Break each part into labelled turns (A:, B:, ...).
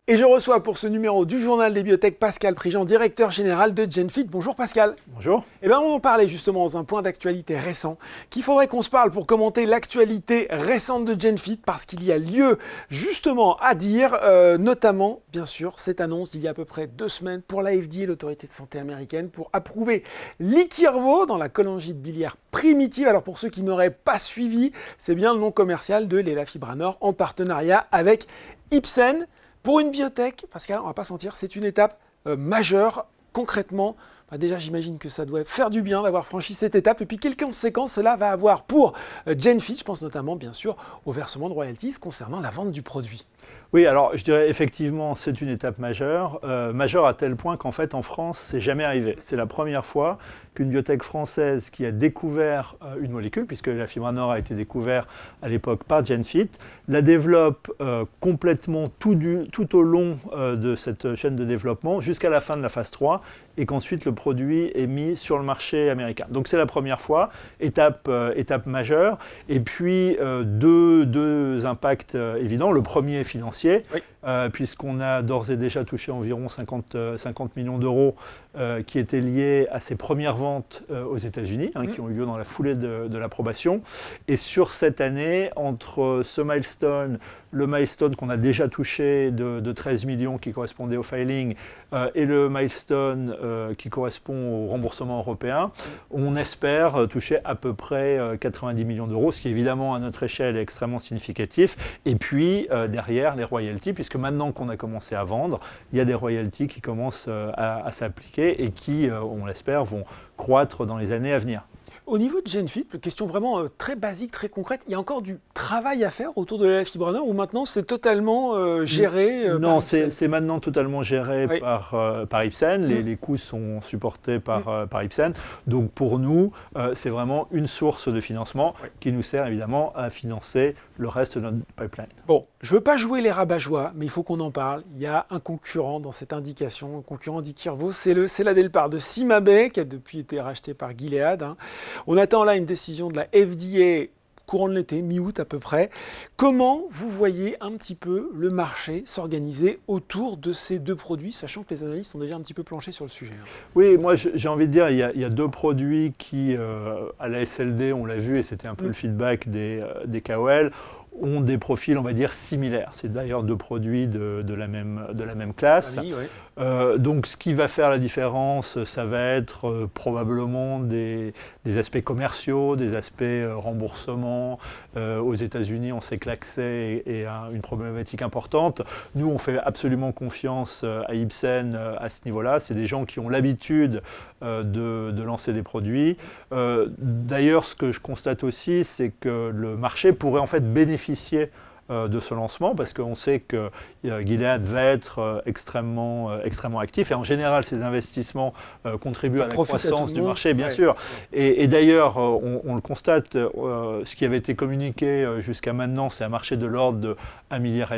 A: Et je reçois pour ce numéro du Journal des Biotech Pascal Prigent, directeur général de GenFit. Bonjour Pascal.
B: Bonjour.
A: Eh bien, on en parlait justement dans un point d'actualité récent, qu'il faudrait qu'on se parle pour commenter l'actualité récente de GenFit, parce qu'il y a lieu justement à dire, notamment, bien sûr, cette annonce d'il y a à peu près 2 semaines pour la FDA, l'autorité de santé américaine, pour approuver l'Iqirvo dans la cholangite biliaire primitive. Alors pour ceux qui n'auraient pas suivi, c'est bien le nom commercial de l'Elafibranor en partenariat avec Ipsen. Pour une biotech, Pascal, on ne va pas se mentir, c'est une étape majeure. Concrètement, déjà j'imagine que ça doit faire du bien d'avoir franchi cette étape. Et puis quelles conséquences cela va avoir pour GenFit? Je pense notamment bien sûr au versement de royalties concernant la vente du produit.
B: Oui, alors je dirais effectivement c'est une étape majeure, majeure à tel point qu'en fait en France c'est jamais arrivé. C'est la première fois qu'une biotech française qui a découvert une molécule, puisque l'Elafibranor a été découvert à l'époque par GenFit, la développe complètement tout au long de cette chaîne de développement jusqu'à la fin de la phase 3 et qu'ensuite le produit est mis sur le marché américain. Donc c'est la première fois, étape majeure. Et puis deux impacts évidents. Le premier est financier, oui. Puisqu'on a d'ores et déjà touché environ 50 millions d'euros qui étaient liés à ces premières ventes aux États-Unis, qui ont eu lieu dans la foulée de l'approbation. Et sur cette année, entre ce milestone, le milestone qu'on a déjà touché de 13 millions qui correspondait au filing et le milestone qui correspond au remboursement européen, on espère toucher à peu près 90 millions d'euros, ce qui évidemment à notre échelle est extrêmement significatif. Et puis derrière les royalties, puisque maintenant qu'on a commencé à vendre, il y a des royalties qui commencent à s'appliquer et qui, on l'espère, vont croître dans les années à venir.
A: Au niveau de GenFit, question vraiment très basique, très concrète, il y a encore du travail à faire autour de l'Elafibranor ou maintenant c'est totalement géré
B: Non, c'est maintenant totalement géré oui. par Ipsen. Les coûts sont supportés par Ipsen. Donc pour nous, c'est vraiment une source de financement qui nous sert évidemment à financer le reste de notre pipeline.
A: Bon, je ne veux pas jouer les rabat-joie, mais il faut qu'on en parle. Il y a un concurrent dans cette indication, un concurrent d'Iqirvo, c'est l'Adelpar de CymaBay, qui a depuis été racheté par Gilead. On attend là une décision de la FDA courant de l'été, mi-août à peu près. Comment vous voyez un petit peu le marché s'organiser autour de ces deux produits, sachant que les analystes ont déjà un petit peu planché sur le sujet?
B: Oui, moi j'ai envie de dire, il y a deux produits qui, à la SLD, on l'a vu, et c'était un peu le feedback des KOL, ont des profils, on va dire, similaires. C'est d'ailleurs deux produits de la même classe.
A: Famille, oui.
B: Donc ce qui va faire la différence, ça va être probablement des aspects commerciaux, des aspects remboursement. Aux États-Unis, on sait que l'accès est une problématique importante. Nous, on fait absolument confiance à Ipsen à ce niveau-là. C'est des gens qui ont l'habitude de lancer des produits. D'ailleurs, ce que je constate aussi, c'est que le marché pourrait en fait bénéficier de ce lancement, parce qu'on sait que Gilead va être extrêmement actif, et en général ces investissements contribuent à la croissance du marché, bien sûr. Et d'ailleurs, on le constate, ce qui avait été communiqué jusqu'à maintenant, c'est un marché de l'ordre de 1,5 milliard.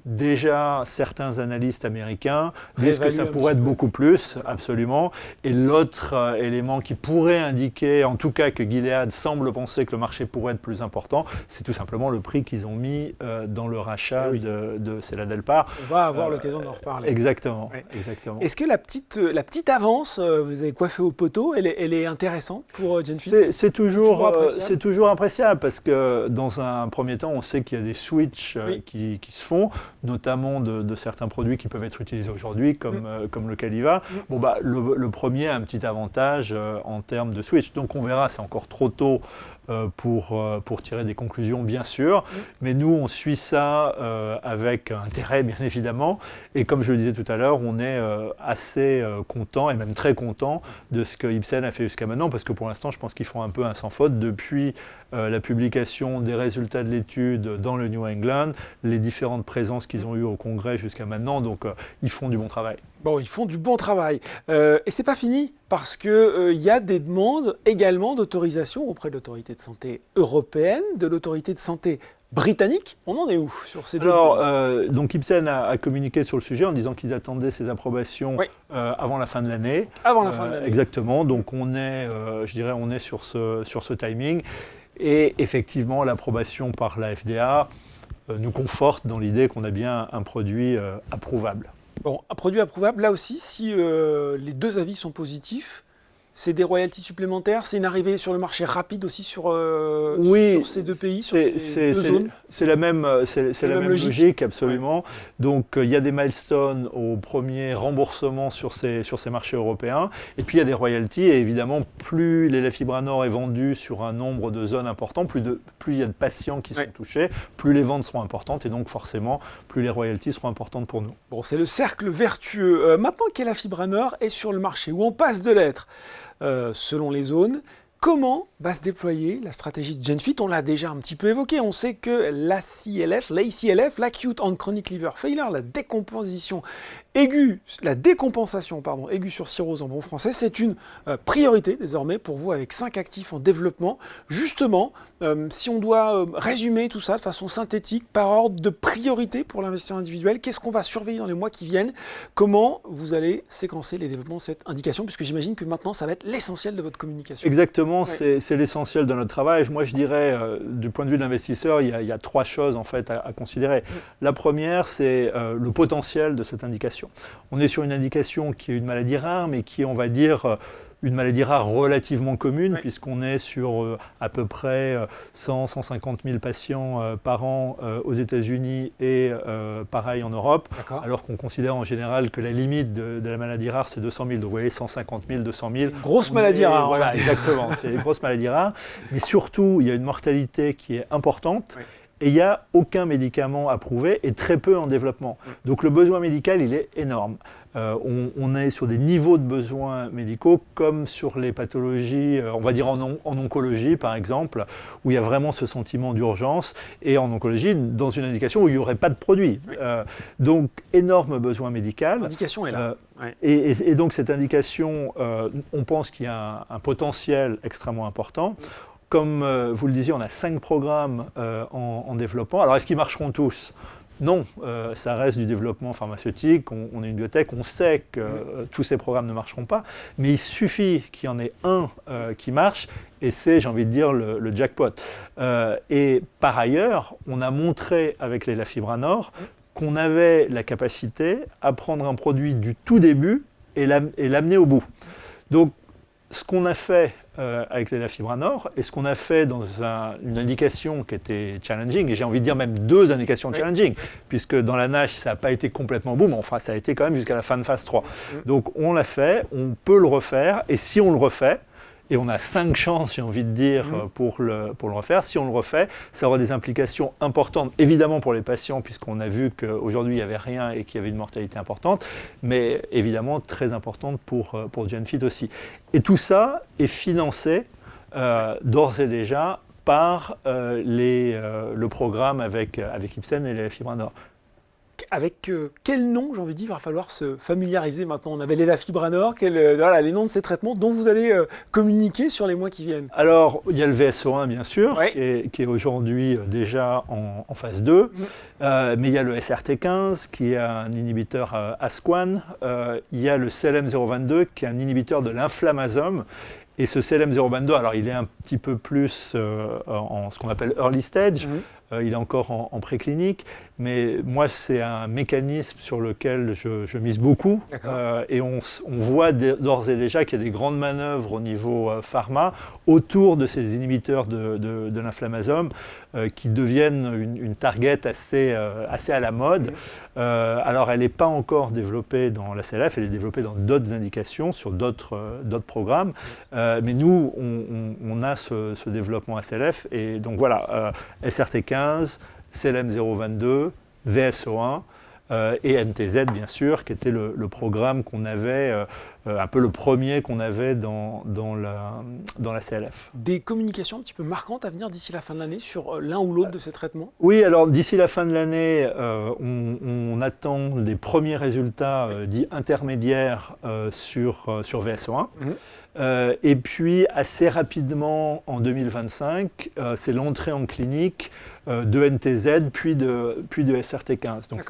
B: Déjà, certains analystes américains disent que ça pourrait être beaucoup plus, absolument. Et l'autre élément qui pourrait indiquer, en tout cas que Gilead semble penser que le marché pourrait être plus important, c'est tout simplement le prix qu'ils ont mis dans le rachat de l'Adelpar.
A: On va avoir l'occasion d'en reparler.
B: Exactement.
A: Ouais.
B: Exactement.
A: Est-ce que la petite avance, vous avez coiffé au poteau, elle est intéressante pour GenFit?
B: C'est toujours appréciable, parce que dans un premier temps, on sait qu'il y a des switches qui se font, notamment de certains produits qui peuvent être utilisés aujourd'hui, comme le Caliva. Bon, le premier a un petit avantage en termes de switch. Donc on verra, c'est encore trop tôt pour tirer des conclusions, bien sûr. Mais nous, on suit ça avec intérêt, bien évidemment. Et comme je le disais tout à l'heure, on est assez content, et même très content, de ce que Ipsen a fait jusqu'à maintenant, parce que pour l'instant, je pense qu'ils font un peu un sans faute depuis la publication des résultats de l'étude dans le New England, les différentes présences qu'ils ont eues au Congrès jusqu'à maintenant. Donc, ils font du bon travail.
A: Bon, ils font du bon travail. Et c'est pas fini, parce qu'il y a des demandes également d'autorisation auprès de l'autorité de santé européenne, de l'autorité de santé britannique. On en est où sur ces deux?
B: Alors, donc Ipsen a communiqué sur le sujet en disant qu'ils attendaient ces approbations avant la fin de l'année.
A: Avant la fin de l'année.
B: Exactement. Donc on est, je dirais, on est sur ce timing. Et effectivement, l'approbation par la FDA nous conforte dans l'idée qu'on a bien un produit approuvable.
A: Bon, un produit approuvable, là aussi, si les deux avis sont positifs, c'est des royalties supplémentaires, c'est une arrivée sur le marché rapide aussi sur ces deux pays, sur ces deux zones.
B: C'est la même logique, absolument. Ouais. Donc il y a des milestones au premier remboursement sur ces marchés européens. Et puis il y a des royalties. Et évidemment, plus l'élafibranor est vendu sur un nombre de zones important, plus il y a de patients qui sont touchés, plus les ventes seront importantes. Et donc forcément, plus les royalties seront importantes pour nous.
A: Bon, c'est le cercle vertueux. Maintenant qu'élafibranor est sur le marché, où on passe de l'être selon les zones, comment va se déployer la stratégie de GenFit? On l'a déjà un petit peu évoqué. On sait que l'ACLF, l'Acute and Chronic Liver Failure, la décompensation aiguë sur cirrhose en bon français, c'est une priorité désormais pour vous avec 5 actifs en développement. Justement, si on doit résumer tout ça de façon synthétique par ordre de priorité pour l'investisseur individuel, qu'est-ce qu'on va surveiller dans les mois qui viennent? Comment vous allez séquencer les développements de cette indication? Puisque j'imagine que maintenant, ça va être l'essentiel de votre communication.
B: Exactement, c'est l'essentiel de notre travail. Moi, je dirais, du point de vue de l'investisseur, il y a 3 choses en fait à considérer. La première, c'est le potentiel de cette indication. On est sur une indication qui est une maladie rare, mais qui est, on va dire, une maladie rare relativement commune, puisqu'on est sur à peu près 100-150 000 patients par an aux États-Unis et pareil en Europe, alors qu'on considère en général que la limite de la maladie rare, c'est 200 000. Donc vous voyez, 150 000, 200 000.
A: Grosse maladie rare.
B: Voilà, exactement, c'est les grosses maladies rares. Mais surtout, il y a une mortalité qui est importante. Et il n'y a aucun médicament approuvé et très peu en développement. Donc le besoin médical, il est énorme. On est sur des niveaux de besoins médicaux comme sur les pathologies, on va dire en oncologie par exemple, où il y a vraiment ce sentiment d'urgence, et en oncologie, dans une indication où il n'y aurait pas de produit. Donc énorme besoin médical.
A: L'indication est là.
B: Et donc cette indication, on pense qu'il y a un potentiel extrêmement important. Comme vous le disiez, on a 5 programmes en développement. Alors, est-ce qu'ils marcheront tous? Non, ça reste du développement pharmaceutique. On est une biotech, on sait que tous ces programmes ne marcheront pas. Mais il suffit qu'il y en ait un qui marche, et c'est, j'ai envie de dire, le jackpot. Et par ailleurs, on a montré avec l'élafibranor qu'on avait la capacité à prendre un produit du tout début et l'amener au bout. Donc, ce qu'on a fait avec l'élafibranor et ce qu'on a fait dans une indication qui était challenging, et j'ai envie de dire même 2 indications challenging, puisque dans la NASH, ça n'a pas été complètement boom, enfin ça a été quand même jusqu'à la fin de phase 3. Donc on l'a fait, on peut le refaire, et si on le refait, et on a 5 chances, j'ai envie de dire, pour le refaire. Si on le refait, ça aura des implications importantes, évidemment pour les patients, puisqu'on a vu qu'aujourd'hui, il n'y avait rien et qu'il y avait une mortalité importante, mais évidemment très importante pour GenFit aussi. Et tout ça est financé d'ores et déjà par le programme avec Ipsen et l'élafibranor.
A: Avec quel nom, j'ai envie de dire, il va falloir se familiariser maintenant? On avait l'élafibranor, voilà, les noms de ces traitements dont vous allez communiquer sur les mois qui viennent.
B: Alors, il y a le VSO1, bien sûr, qui est aujourd'hui déjà en phase 2, mais il y a le SRT15, qui est un inhibiteur ASK1, il y a le CLM022, qui est un inhibiteur de l'inflammasome. Et ce CLM022, alors il est un petit peu plus en ce qu'on appelle early stage, il est encore en préclinique, mais moi c'est un mécanisme sur lequel je mise beaucoup, et on voit d'ores et déjà qu'il y a des grandes manœuvres au niveau pharma autour de ces inhibiteurs de l'inflammasome qui deviennent une target assez à la mode. Alors elle n'est pas encore développée dans la CLF, elle est développée dans d'autres indications, sur d'autres programmes, mais nous on a ce développement ACLF, et donc voilà, SRT15, CLM022, VSO1 et NTZ bien sûr, qui était le programme qu'on avait, un peu le premier qu'on avait dans la CLF.
A: Des communications un petit peu marquantes à venir d'ici la fin de l'année sur l'un ou l'autre de ces traitements?
B: Oui, alors d'ici la fin de l'année, on attend des premiers résultats dits intermédiaires sur VSO1. Et puis assez rapidement en 2025, c'est l'entrée en clinique de NTZ puis de SRT15. Donc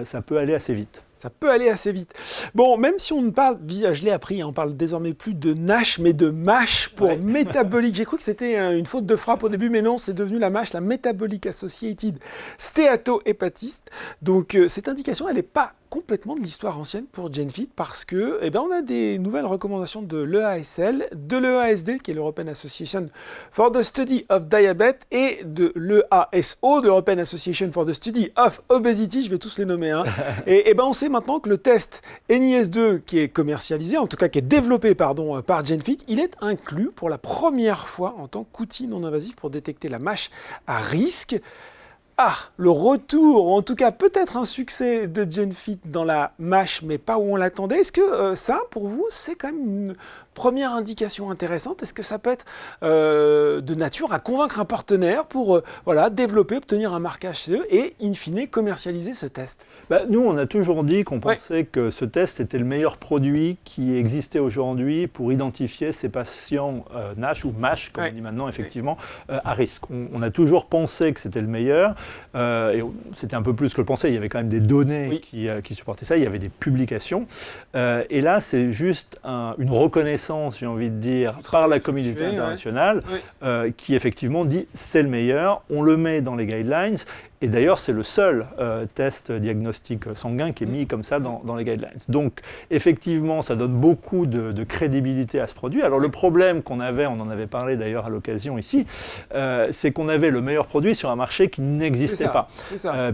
B: ça peut aller assez vite.
A: Ça peut aller assez vite. Bon, même si on ne parle, je l'ai appris, on parle désormais plus de NASH, mais de MASH pour métabolique. J'ai cru que c'était une faute de frappe au début, mais non, c'est devenu la MASH, la Metabolic Associated Steatohépatite. Donc, cette indication, elle n'est pas complètement de l'histoire ancienne pour GenFit parce que, on a des nouvelles recommandations de l'EASL, de l'EASD, qui est l'European Association for the Study of Diabetes, et de l'EASO, de l'European Association for the Study of Obesity, je vais tous les nommer. Et on sait maintenant que le test NIS2 qui est commercialisé, en tout cas qui est développé par GenFit, il est inclus pour la première fois en tant qu'outil non invasif pour détecter la MASH à risque. Ah, le retour, en tout cas peut-être un succès de GenFit dans la MASH, mais pas où on l'attendait. Est-ce que ça, pour vous, c'est quand même une première indication intéressante? Est-ce que ça peut être de nature à convaincre un partenaire pour développer, obtenir un marquage CE et, in fine, commercialiser ce test?
B: Nous, on a toujours dit qu'on pensait que ce test était le meilleur produit qui existait aujourd'hui pour identifier ces patients NASH ou MASH, comme on dit maintenant, effectivement, à risque. On a toujours pensé que c'était le meilleur. Et c'était un peu plus que le pensait, il y avait quand même des données qui supportaient ça, il y avait des publications. Et là, c'est juste une reconnaissance, j'ai envie de dire, par la communauté internationale, qui effectivement dit c'est le meilleur, on le met dans les guidelines. Et d'ailleurs, c'est le seul test diagnostic sanguin qui est mis comme ça dans les guidelines. Donc, effectivement, ça donne beaucoup de crédibilité à ce produit. Alors, le problème qu'on avait, on en avait parlé d'ailleurs à l'occasion ici, c'est qu'on avait le meilleur produit sur un marché qui n'existait pas,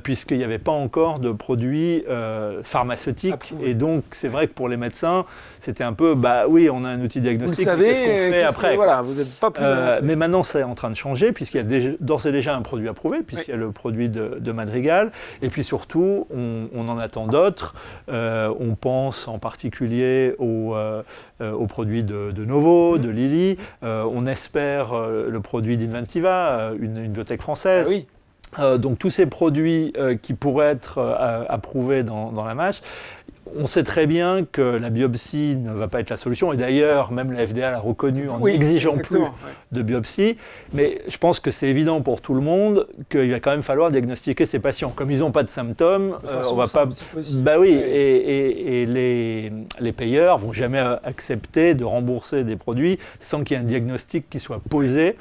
B: puisqu'il n'y avait pas encore de produits pharmaceutiques. Et donc, c'est vrai que pour les médecins, c'était un peu, oui, on a un outil diagnostique,
A: vous savez,
B: qu'est-ce qu'on fait après?
A: Voilà, vous n'êtes pas plus avancé.
B: Mais maintenant, c'est en train de changer, puisqu'il y a d'ores et déjà un produit approuvé, puisqu'il y a le produit de Madrigal, et puis surtout, on en attend d'autres. On pense en particulier aux produits de Novo, de Lilly. On espère le produit d'Inventiva, une biotech française. Donc tous ces produits qui pourraient être approuvés dans la MASH. On sait très bien que la biopsie ne va pas être la solution, et d'ailleurs, même la FDA l'a reconnu en n'exigeant plus de biopsie. Mais je pense que c'est évident pour tout le monde qu'il va quand même falloir diagnostiquer ces patients. Comme ils n'ont pas de symptômes, on va pas. Et les payeurs vont jamais accepter de rembourser des produits sans qu'il y ait un diagnostic qui soit posé.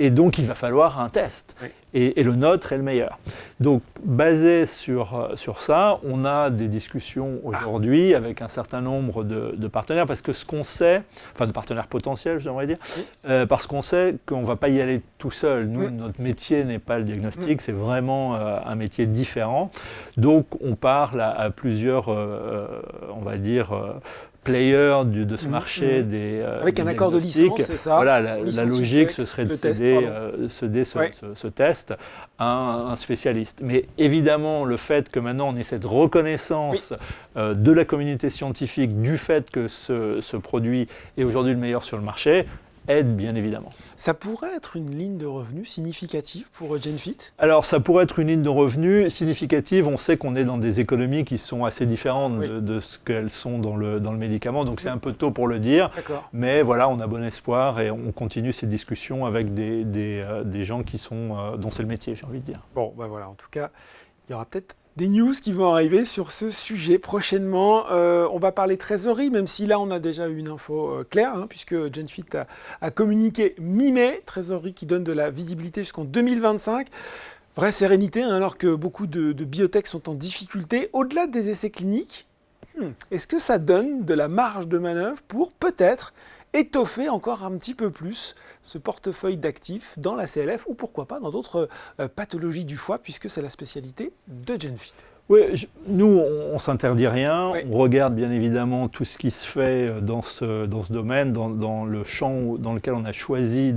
B: Et donc, il va falloir un test. Et le nôtre est le meilleur. Donc, basé sur ça, on a des discussions aujourd'hui avec un certain nombre de partenaires, parce que ce qu'on sait, enfin de partenaires potentiels, j'aimerais dire, parce qu'on sait qu'on ne va pas y aller tout seul. Nous, notre métier n'est pas le diagnostic, c'est vraiment un métier différent. Donc, on parle à plusieurs, on va dire, players de ce marché
A: avec un accord de licence, c'est ça.
B: Voilà, la logique, ce serait de céder ce test à un spécialiste. Mais évidemment, le fait que maintenant on ait cette reconnaissance de la communauté scientifique du fait que ce produit est aujourd'hui le meilleur sur le marché, aide bien évidemment.
A: Ça pourrait être une ligne de revenus significative pour GenFit?
B: Alors ça pourrait être une ligne de revenus significative. On sait qu'on est dans des économies qui sont assez différentes de ce qu'elles sont dans le médicament, donc c'est un peu tôt pour le dire. Mais voilà, on a bon espoir et on continue ces discussions avec des gens qui sont, dont c'est le métier, j'ai envie de dire.
A: Bon, voilà, en tout cas, il y aura peut-être des news qui vont arriver sur ce sujet prochainement. On va parler trésorerie, même si là on a déjà eu une info claire, puisque GenFit a communiqué mi-mai, trésorerie qui donne de la visibilité jusqu'en 2025. Vraie sérénité, alors que beaucoup de biotech sont en difficulté. Au-delà des essais cliniques, est-ce que ça donne de la marge de manœuvre pour peut-être étoffer encore un petit peu plus ce portefeuille d'actifs dans la CLF ou pourquoi pas dans d'autres pathologies du foie, puisque c'est la spécialité de GenFit?
B: Oui, nous, on ne s'interdit rien. On regarde bien évidemment tout ce qui se fait dans ce domaine, dans le champ dans lequel on a choisi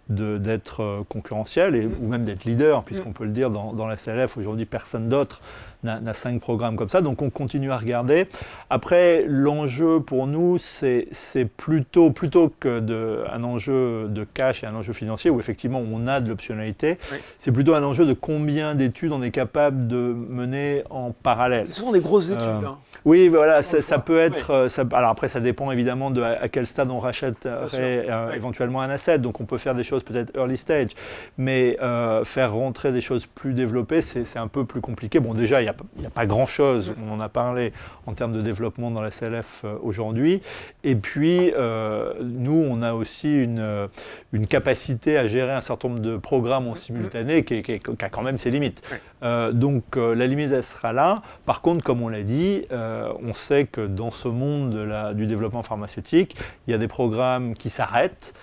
B: d'être concurrentiel ou même d'être leader, puisqu'on peut le dire dans la CLF. Aujourd'hui, personne d'autre n'a 5 programmes comme ça, donc on continue à regarder. Après, l'enjeu pour nous, c'est plutôt qu'un enjeu de cash et un enjeu financier, où effectivement on a de l'optionnalité, c'est plutôt un enjeu de combien d'études on est capable de mener en parallèle.
A: C'est souvent des grosses études.
B: Oui, voilà, ça peut être... alors après, ça dépend évidemment à quel stade on rachète éventuellement un asset, donc on peut faire des choses peut-être early stage, mais faire rentrer des choses plus développées, c'est un peu plus compliqué. Bon, déjà, il il n'y a pas grand-chose, on en a parlé, en termes de développement dans la CLF aujourd'hui. Et puis, nous, on a aussi une capacité à gérer un certain nombre de programmes en simultané qui a quand même ses limites. Donc, la limite, elle sera là. Par contre, comme on l'a dit, on sait que dans ce monde du développement pharmaceutique, il y a des programmes qui s'arrêtent.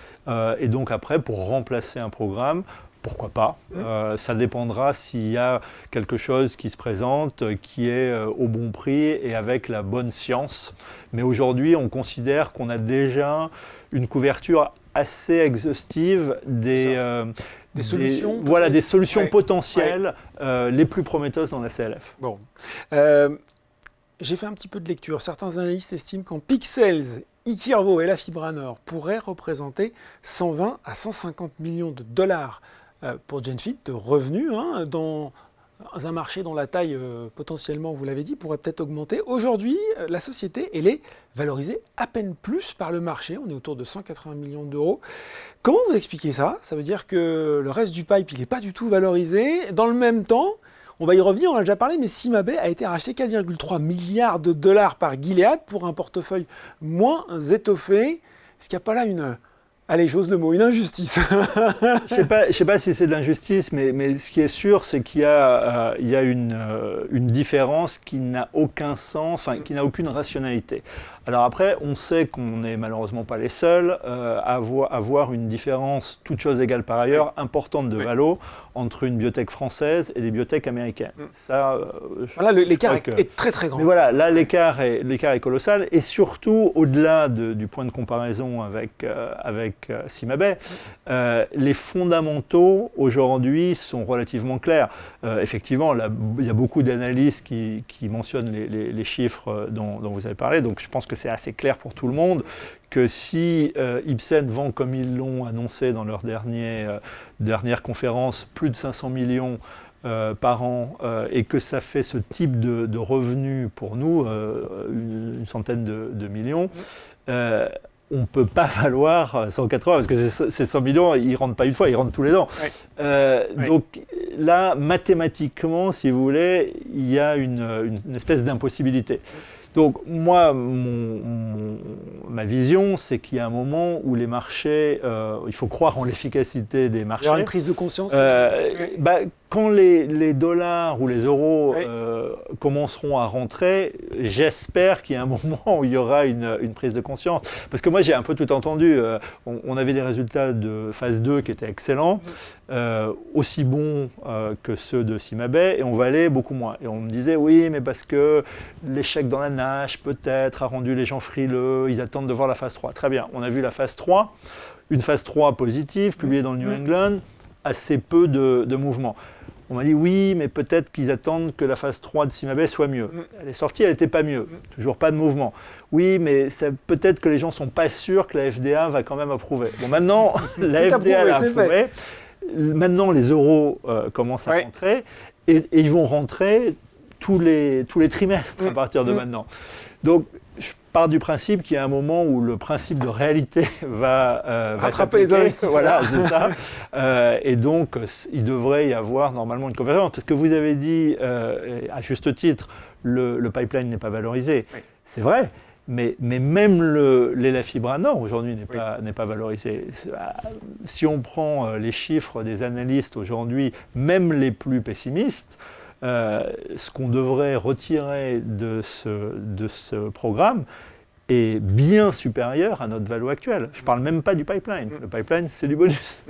B: Et donc après, pour remplacer un programme, pourquoi pas, ça dépendra s'il y a quelque chose qui se présente, qui est au bon prix et avec la bonne science. Mais aujourd'hui, on considère qu'on a déjà une couverture assez exhaustive des solutions, des solutions potentielles les plus prometteuses dans la CLF.
A: Bon. J'ai fait un petit peu de lecture. Certains analystes estiment qu'en pixels, Iqirvo et Lafibranor pourraient représenter 120 à 150 millions de dollars pour GenFit de revenus dans un marché dont la taille potentiellement, vous l'avez dit, pourrait peut-être augmenter. Aujourd'hui, la société, elle est valorisée à peine plus par le marché. On est autour de 180 millions d'euros. Comment vous expliquez ça? Ça veut dire que le reste du pipe, il n'est pas du tout valorisé. Dans le même temps, on va y revenir, on a déjà parlé, mais CymaBay a été racheté 4,3 milliards de dollars par Gilead pour un portefeuille moins étoffé. Est-ce qu'il n'y a pas là allez, j'ose le mot, une injustice?
B: Je sais pas si c'est de l'injustice, mais ce qui est sûr, c'est qu'il y a une différence qui n'a aucun sens, qui n'a aucune rationalité. Alors après, on sait qu'on n'est malheureusement pas les seuls à voir une différence, toute chose égale par ailleurs, importante de valo entre une biotech française et des biotech américaines. Ça,
A: voilà, l'écart est très très grand.
B: Mais voilà, là l'écart est colossal et surtout au-delà du point de comparaison avec CymaBay, les fondamentaux aujourd'hui sont relativement clairs. Effectivement, là, il y a beaucoup d'analystes qui mentionnent les chiffres dont vous avez parlé, donc je pense que c'est assez clair pour tout le monde que si Ipsen vend comme ils l'ont annoncé dans leur dernière conférence plus de 500 millions par an et que ça fait ce type de revenus pour nous, une centaine de millions, on ne peut pas valoir 180 parce que ces 100 millions, ils ne rentrent pas une fois, ils rentrent tous les ans. Donc là, mathématiquement, si vous voulez, il y a une espèce d'impossibilité. Donc moi, ma vision, c'est qu'il y a un moment où les marchés, il faut croire en l'efficacité des marchés.
A: Il y aura une prise de conscience.
B: Quand les dollars ou les euros commenceront à rentrer, j'espère qu'il y a un moment où il y aura une prise de conscience. Parce que moi, j'ai un peu tout entendu. On avait des résultats de phase 2 qui étaient excellents, aussi bons que ceux de CymaBay, et on valait beaucoup moins. Et on me disait, oui, mais parce que l'échec dans la NASH, peut-être, a rendu les gens frileux, ils attendent de voir la phase 3. Très bien, on a vu la phase 3, une phase 3 positive, publiée dans le New England, assez peu de mouvement. On m'a dit oui, mais peut-être qu'ils attendent que la phase 3 de CymaBay soit mieux. Elle est sortie, elle n'était pas mieux. Toujours pas de mouvement. Oui, mais peut-être que les gens ne sont pas sûrs que la FDA va quand même approuver. Bon, maintenant, la FDA l'a approuvé. Maintenant, les euros commencent à rentrer et ils vont rentrer tous les trimestres à partir de maintenant. Donc, je pars du principe qu'il y a un moment où le principe de réalité va
A: rattraper les investisseurs.
B: Voilà, c'est ça. Et donc, il devrait y avoir normalement une convergence. Parce que vous avez dit, à juste titre, le pipeline n'est pas valorisé. Oui. C'est vrai. Mais même l'Elafibranor aujourd'hui n'est pas valorisé. Si on prend les chiffres des analystes aujourd'hui, même les plus pessimistes, ce qu'on devrait retirer de ce programme est bien supérieur à notre valeur actuelle. Je ne parle même pas du pipeline. Le pipeline, c'est du bonus.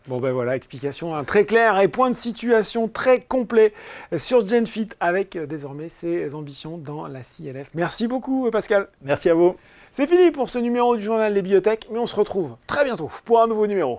A: Bon ben voilà, explication très claire et point de situation très complet sur GenFit avec désormais ses ambitions dans la CLF. Merci beaucoup Pascal.
B: Merci à vous.
A: C'est fini pour ce numéro du journal des biotech, mais on se retrouve très bientôt pour un nouveau numéro.